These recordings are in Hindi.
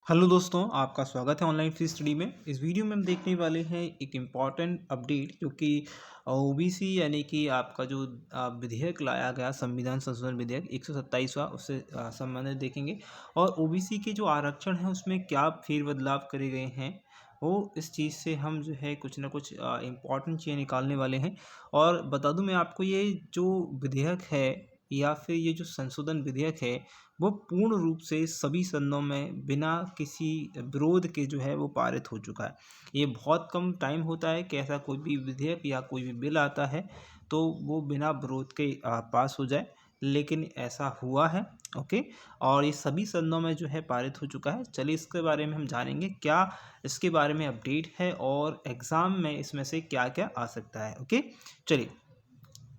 हेलो दोस्तों, आपका स्वागत है ऑनलाइन फ्री स्टडी में। इस वीडियो में हम देखने वाले हैं एक इम्पॉर्टेंट अपडेट जो कि ओबीसी यानी कि आपका जो विधेयक लाया गया, संविधान संशोधन विधेयक 127वां, उससे संबंधित देखेंगे। और ओबीसी के जो आरक्षण है उसमें क्या फेरबदलाव करे गए हैं, वो इस चीज़ से हम जो है कुछ ना कुछ इम्पॉर्टेंट चीज़ें निकालने वाले हैं। और बता दूं मैं आपको, ये जो विधेयक है या फिर ये जो संशोधन विधेयक है वो पूर्ण रूप से सभी सदनों में बिना किसी विरोध के जो है वो पारित हो चुका है। ये बहुत कम टाइम होता है कि ऐसा कोई भी विधेयक या कोई भी बिल आता है तो वो बिना विरोध के पास हो जाए, लेकिन ऐसा हुआ है। ओके। और ये सभी सदनों में जो है पारित हो चुका है। चलिए इसके बारे में हम जानेंगे, क्या इसके बारे में अपडेट है और एग्ज़ाम में इसमें से क्या क्या आ सकता है। ओके, चलिए।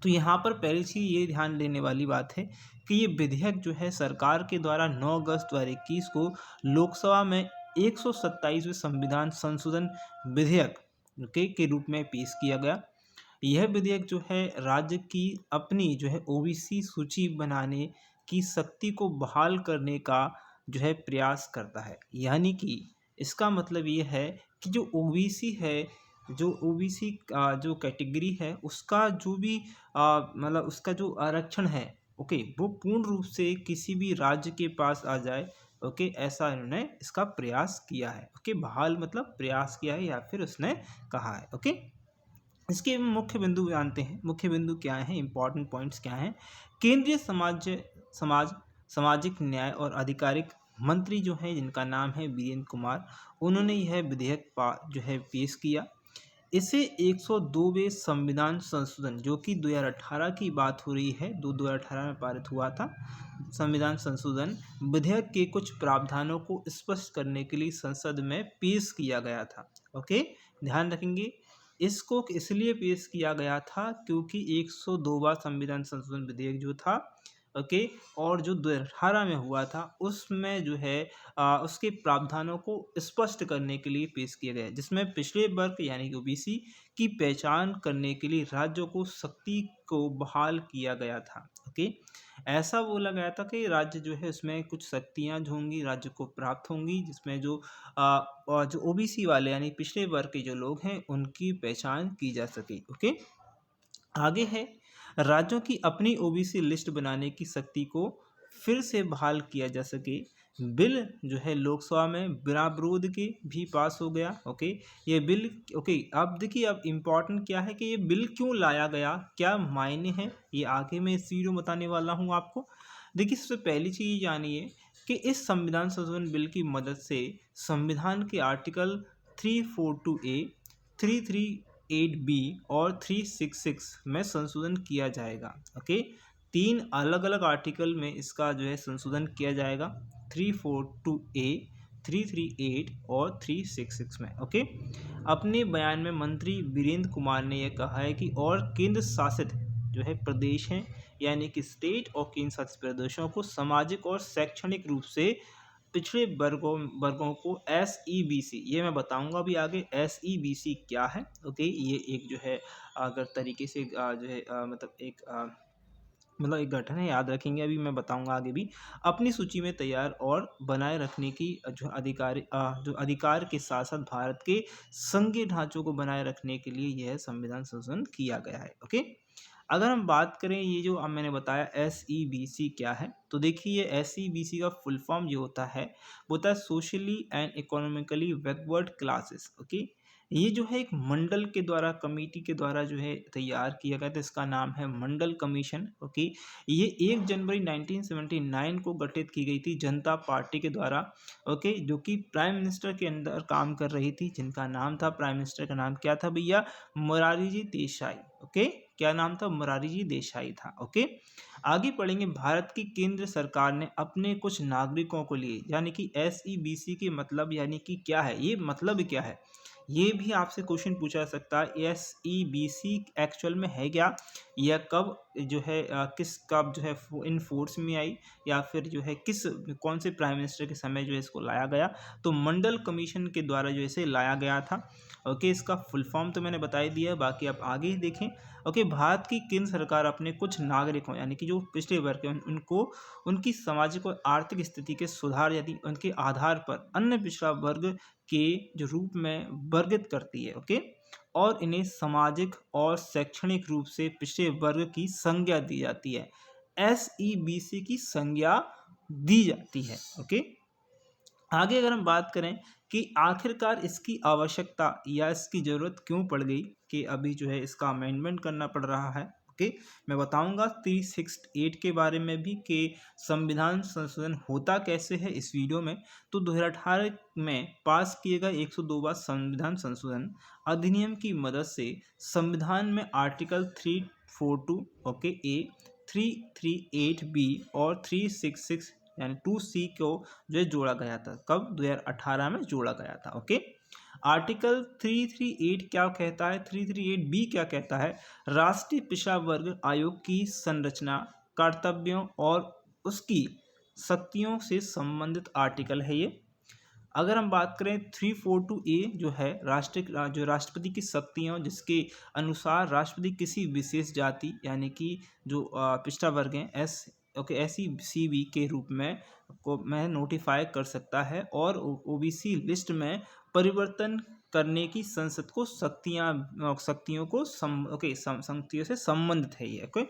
तो यहाँ पर पहली चीज़ ये ध्यान देने वाली बात है कि ये विधेयक जो है सरकार के द्वारा 9 अगस्त 2021 को लोकसभा में 127वें संविधान संशोधन विधेयक के रूप में पेश किया गया। यह विधेयक जो है राज्य की अपनी जो है ओबीसी सूची बनाने की शक्ति को बहाल करने का जो है प्रयास करता है। यानी कि इसका मतलब ये है कि जो ओबीसी है, जो ओबीसी जो कैटेगरी है, उसका जो भी मतलब उसका जो आरक्षण है, ओके, वो पूर्ण रूप से किसी भी राज्य के पास आ जाए। ओके, ऐसा इन्होंने इसका प्रयास किया है। ओके, बहाल मतलब प्रयास किया है या फिर उसने कहा है। ओके, इसके मुख्य बिंदु जानते हैं। मुख्य बिंदु क्या हैं, इंपॉर्टेंट पॉइंट्स क्या हैं। केंद्रीय समाज सामाजिक न्याय और आधिकारिक मंत्री जो हैं, जिनका नाम है वीरेंद्र कुमार, उन्होंने यह विधेयक जो है पेश किया। इसे 102वें संविधान संशोधन, जो कि 2018 की बात हो रही है, 2018 में पारित हुआ था, संविधान संशोधन विधेयक के कुछ प्रावधानों को स्पष्ट करने के लिए संसद में पेश किया गया था। ओके, ध्यान रखेंगे। इसको इसलिए पेश किया गया था क्योंकि 102वां संविधान संशोधन विधेयक जो था, ओके, और जो 2018 में हुआ था उसमें जो है उसके प्रावधानों को स्पष्ट करने के लिए पेश किया गया है, जिसमें पिछड़े वर्ग यानी कि ओबीसी की पहचान करने के लिए राज्यों को शक्ति को बहाल किया गया था। ओके, ऐसा बोला गया था कि राज्य जो है उसमें कुछ शक्तियां जो होंगी राज्य को प्राप्त होंगी, जिसमें और जो ओबीसी वाले यानी पिछड़े वर्ग के जो लोग हैं उनकी पहचान की जा सके। ओके, आगे है, राज्यों की अपनी ओबीसी लिस्ट बनाने की शक्ति को फिर से बहाल किया जा सके। बिल जो है लोकसभा में बिना विरोध के भी पास हो गया। ओके, ये बिल, ओके, अब देखिए, अब इम्पोर्टेंट क्या है कि ये बिल क्यों लाया गया, क्या मायने हैं, ये आगे मैं इस वीडियो में बताने वाला हूँ आपको। देखिए, सबसे पहली चीज़ जानिए कि इस संविधान संशोधन बिल की मदद से संविधान के आर्टिकल 342A, 338B और 366 में संशोधन किया जाएगा। ओके, तीन अलग अलग आर्टिकल में इसका जो है संशोधन किया जाएगा, 342A, 338 और 366 में। ओके, अपने बयान में मंत्री वीरेंद्र कुमार ने यह कहा है कि और केंद्र शासित जो है प्रदेश हैं, यानी कि स्टेट और केंद्र शासित प्रदेशों को सामाजिक और शैक्षणिक रूप से पिछड़े वर्गों को SEBC, ये मैं बताऊंगा अभी आगे SEBC क्या है। ओके, ये एक जो है अगर तरीके से जो है मतलब एक गठन है, याद रखेंगे, अभी मैं बताऊंगा आगे भी। अपनी सूची में तैयार और बनाए रखने की जो अधिकार के साथ साथ भारत के संघीय ढांचों को बनाए रखने के लिए यह संविधान संशोधन किया गया है। ओके, अगर हम बात करें ये जो अब मैंने बताया SEBC क्या है, तो देखिए ये SEBC का फुल फॉर्म जो होता है वो होता है socially and economically backward classes. Okay, ये जो है एक मंडल के द्वारा, कमेटी के द्वारा जो है तैयार किया गया था, इसका नाम है मंडल कमीशन। ओके, ये 1 जनवरी 1979 को गठित की गई थी जनता पार्टी के द्वारा। ओके, जो कि प्राइम मिनिस्टर के अंदर काम कर रही थी, जिनका नाम था, प्राइम मिनिस्टर का नाम क्या था भैया, मोरारजी जी देसाई। ओके, क्या नाम था, मोरारजी जी देसाई था। ओके, आगे पढ़ेंगे। भारत की केंद्र सरकार ने अपने कुछ नागरिकों को लिए, यानी कि SEBC के मतलब यानी कि क्या है, ये मतलब क्या है, ये भी आपसे क्वेश्चन पूछा जा सकता है। SEBC एक्चुअल में है क्या, यह कब जो है किस कब जो है इन फोर्स में आई, या फिर जो है किस कौन से प्राइम मिनिस्टर के समय जो है इसको लाया गया। तो मंडल कमीशन के द्वारा जो इसे लाया गया था। ओके, इसका फुल फॉर्म तो मैंने बता ही दिया है, बाकी आप आगे ही देखें। ओके, भारत की केंद्र सरकार अपने कुछ नागरिकों यानी कि जो पिछड़े वर्ग हैं उनको उनकी सामाजिक और आर्थिक स्थिति के सुधार यदि उनके आधार पर अन्य पिछड़ा वर्ग के जो रूप में वर्गित करती है। ओके, और इन्हें सामाजिक और शैक्षणिक रूप से पिछड़े वर्ग की संज्ञा दी जाती है, SEBC की संज्ञा दी जाती है। ओके, आगे अगर हम बात करें कि आखिरकार इसकी आवश्यकता या इसकी ज़रूरत क्यों पड़ गई कि अभी जो है इसका अमेंडमेंट करना पड़ रहा है। ओके, मैं बताऊंगा 368 के बारे में भी कि संविधान संशोधन होता कैसे है इस वीडियो में। तो 2018 में पास किए गए 102वां संविधान संशोधन अधिनियम की मदद से संविधान में आर्टिकल 342 ओके ए, 338 बी और 366 यानी 2C को जो है जोड़ा गया था। कब? 2018 में जोड़ा गया था। ओके, आर्टिकल 338 क्या कहता है, 338 बी क्या कहता है? राष्ट्रीय पिछड़ा वर्ग आयोग की संरचना, कर्तव्यों और उसकी शक्तियों से संबंधित आर्टिकल है ये। अगर हम बात करें 342A जो है जो राष्ट्रपति की शक्तियाँ, जिसके अनुसार राष्ट्रपति किसी विशेष जाति यानी कि जो पिछड़ा वर्ग हैं SEBC के रूप में नोटिफाई कर सकता है और OBC लिस्ट में परिवर्तन करने की संसद को शक्तियों को शक्तियों से संबंधित है ये। ओके,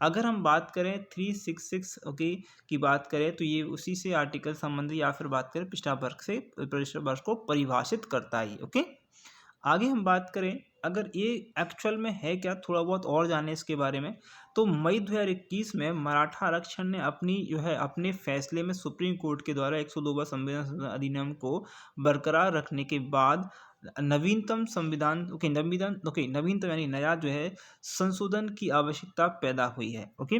अगर हम बात करें 366 ओके की बात करें तो ये उसी से आर्टिकल संबंधित, या फिर बात करें पिछड़ा वर्ग को परिभाषित करता है। ओके, आगे हम बात करें अगर ये एक्चुअल में है क्या, थोड़ा बहुत और जाने इसके बारे में। तो मई 2021 में मराठा आरक्षण ने अपने फैसले में सुप्रीम कोर्ट के द्वारा 102वां संविधान अधिनियम को बरकरार रखने के बाद नवीनतम यानी नया जो है संशोधन की आवश्यकता पैदा हुई है। ओके,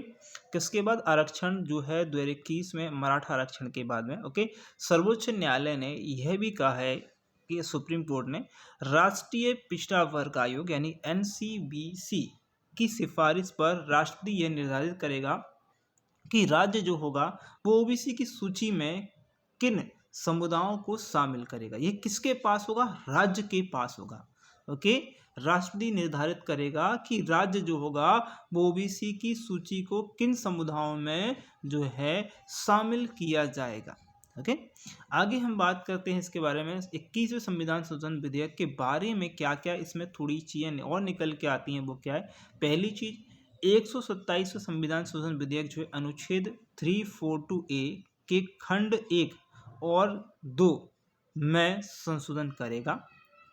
किसके बाद? आरक्षण जो है 2021 में मराठा आरक्षण के बाद में। ओके, सर्वोच्च न्यायालय ने यह भी कहा है कि सुप्रीम कोर्ट ने राष्ट्रीय पिछड़ा वर्ग आयोग यानी NCBC की सिफारिश पर राष्ट्रपति यह निर्धारित करेगा कि राज्य जो होगा वो OBC की सूची में किन समुदायों को शामिल करेगा। ये किसके पास होगा? राज्य के पास होगा। ओके, राष्ट्रपति निर्धारित करेगा कि राज्य जो होगा वो OBC की सूची को किन समुदायों में जो है शामिल किया जाएगा। ओके, आगे हम बात करते हैं इसके बारे में 21वें संविधान संशोधन विधेयक के बारे में। क्या क्या इसमें थोड़ी चीज़ें और निकल के आती हैं, वो क्या है? पहली चीज 127वें संविधान संशोधन विधेयक जो है अनुच्छेद 342A के खंड 1 और 2 में संशोधन करेगा।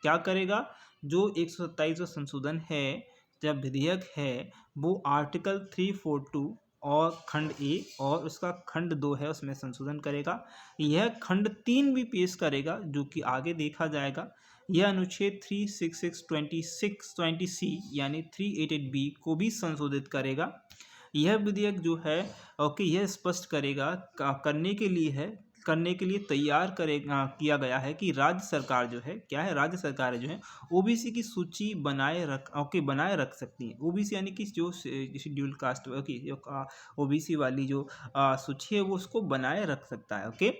क्या करेगा? जो 127वां संशोधन है जब विधेयक है वो आर्टिकल 342 और खंड 1 और उसका खंड 2 है उसमें संशोधन करेगा। यह खंड 3 भी पेश करेगा जो कि आगे देखा जाएगा। यह अनुच्छेद 366(26)(20) यानी 388B को भी संशोधित करेगा। यह विधेयक जो है यह स्पष्ट करेगा करने के लिए तैयार किया गया है कि राज्य सरकार जो है राज्य सरकारें जो है OBC की सूची बनाए रख सकती है। OBC यानी कि जो शेड्यूल कास्ट OBC वाली जो सूची है वो उसको बनाए रख सकता है। ओके,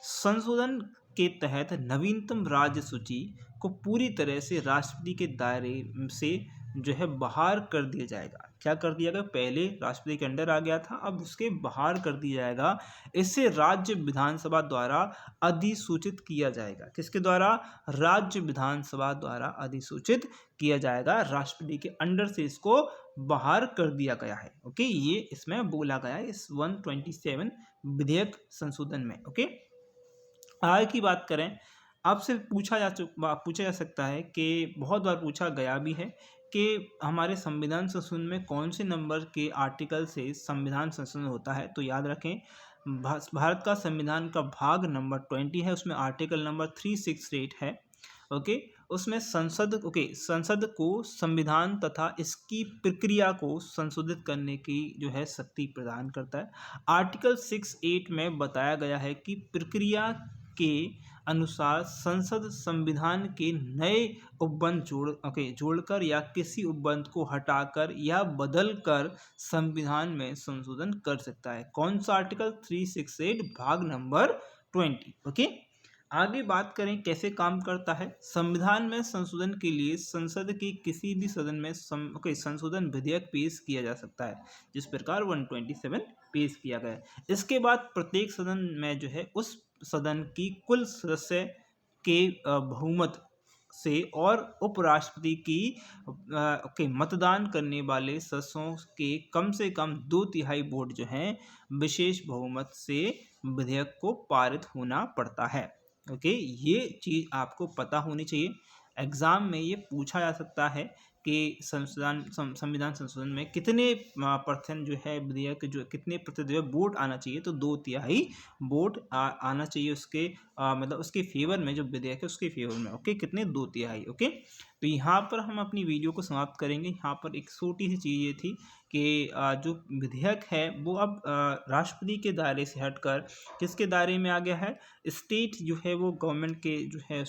संशोधन के तहत नवीनतम राज्य सूची को पूरी तरह से राष्ट्रपति के दायरे से जो है बाहर कर दिया जाएगा। क्या कर दिया गया? पहले राष्ट्रपति के अंडर आ गया था, अब उसके बाहर कर दिया जाएगा। इसे राज्य विधानसभा द्वारा अधिसूचित किया जाएगा। किसके द्वारा? राज्य विधानसभा द्वारा अधिसूचित किया जाएगा। राष्ट्रपति के अंडर से इसको बाहर कर दिया गया है। ओके, ये इसमें बोला गया है इस 127 विधेयक संशोधन में। ओके, आगे की बात करें, आपसे पूछा जा सकता है कि बहुत बार पूछा गया भी है कि हमारे संविधान संशोधन में कौन से नंबर के आर्टिकल से संविधान संशोधन होता है। तो याद रखें, भारत का संविधान का भाग नंबर 20 है, उसमें आर्टिकल नंबर 368 है। ओके, उसमें संसद को संविधान तथा इसकी प्रक्रिया को संशोधित करने की जो है शक्ति प्रदान करता है। आर्टिकल 68 में बताया गया है कि प्रक्रिया के अनुसार संसद संविधान के नए उपबंध जोड़कर या किसी उपबंध को हटाकर या बदलकर संविधान में संशोधन कर सकता है। कौन सा आर्टिकल? 368 भाग नंबर 20। ओके, आगे बात करें कैसे काम करता है। संविधान में संशोधन के लिए संसद के किसी भी सदन में संशोधन विधेयक पेश किया जा सकता है, जिस प्रकार 127 पेश किया गया है। इसके बाद प्रत्येक सदन में जो है उस सदन की कुल सदस्य के बहुमत से और उपराष्ट्रपति की के मतदान करने वाले सदस्यों के कम से कम 2/3 वोट जो हैं विशेष बहुमत से विधेयक को पारित होना पड़ता है। ओके, ये चीज़ आपको पता होनी चाहिए। एग्ज़ाम में ये पूछा जा सकता है कि संविधान संशोधन में कितने परसेंट जो है विधेयक जो कितने प्रतिशत जो है वोट आना चाहिए, तो 2/3 वोट आना चाहिए उसके मतलब उसके फेवर में, जो विधेयक है उसके फेवर में। ओके, कितने? 2/3। ओके, तो यहाँ पर हम अपनी वीडियो को समाप्त करेंगे। यहाँ पर एक छोटी सी चीज़ ये थी कि जो विधेयक है वो अब राष्ट्रपति के दायरे से हटकर किसके दायरे में आ गया है? स्टेट जो है वो गवर्नमेंट के जो है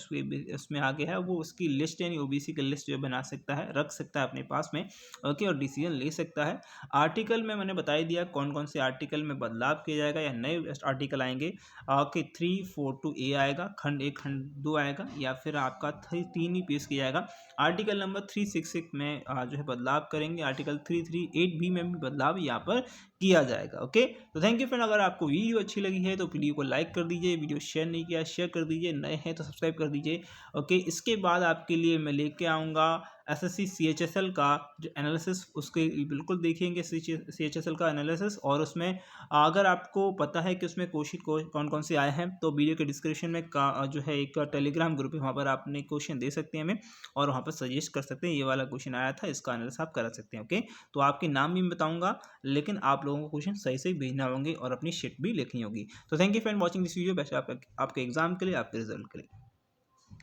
उसमें आ गया है। वो उसकी लिस्ट यानी ओबीसी की लिस्ट जो बना सकता है, रख सकता है अपने पास में। ओके, और डिसीजन ले सकता है। आर्टिकल में मैंने बता ही दिया कौन कौन से आर्टिकल में बदलाव किया जाएगा या नए आर्टिकल आएंगे। कि 342A आएगा, खंड 1 खंड 2 आएगा, या फिर आपका 3 ही पेश किया जाएगा। आर्टिकल नंबर 366 में जो है बदलाव करेंगे। आर्टिकल 338B में भी बदलाव यहाँ पर किया जाएगा। ओके, तो थैंक यू फ्रेंड। अगर आपको वीडियो अच्छी लगी है तो वीडियो को लाइक कर दीजिए, वीडियो शेयर नहीं किया शेयर कर दीजिए, नए हैं तो सब्सक्राइब कर दीजिए। ओके, इसके बाद आपके लिए मैं लेके आऊँगा एसएससी सीएचएसएल का जो एनालिसिस, उसके बिल्कुल देखेंगे सीएचएसएल का एनालिसिस। और उसमें अगर आपको पता है कि उसमें क्वेश्चन कौन कौन से आए हैं, तो वीडियो के डिस्क्रिप्शन में जो है एक टेलीग्राम ग्रुप है, वहाँ पर आपने क्वेश्चन दे सकते हैं हमें और वहाँ पर सजेस्ट कर सकते हैं ये वाला क्वेश्चन आया था, इसका एनालिसिस आप करा सकते हैं। ओके, तो आपके नाम भी मैं बताऊँगा, लेकिन आप लोगों को क्वेश्चन सही से भेजना होंगे और अपनी शीट भी लिखनी होगी। तो thank you friend watching this video. Best आपके एग्जाम के लिए, आपके रिजल्ट के लिए।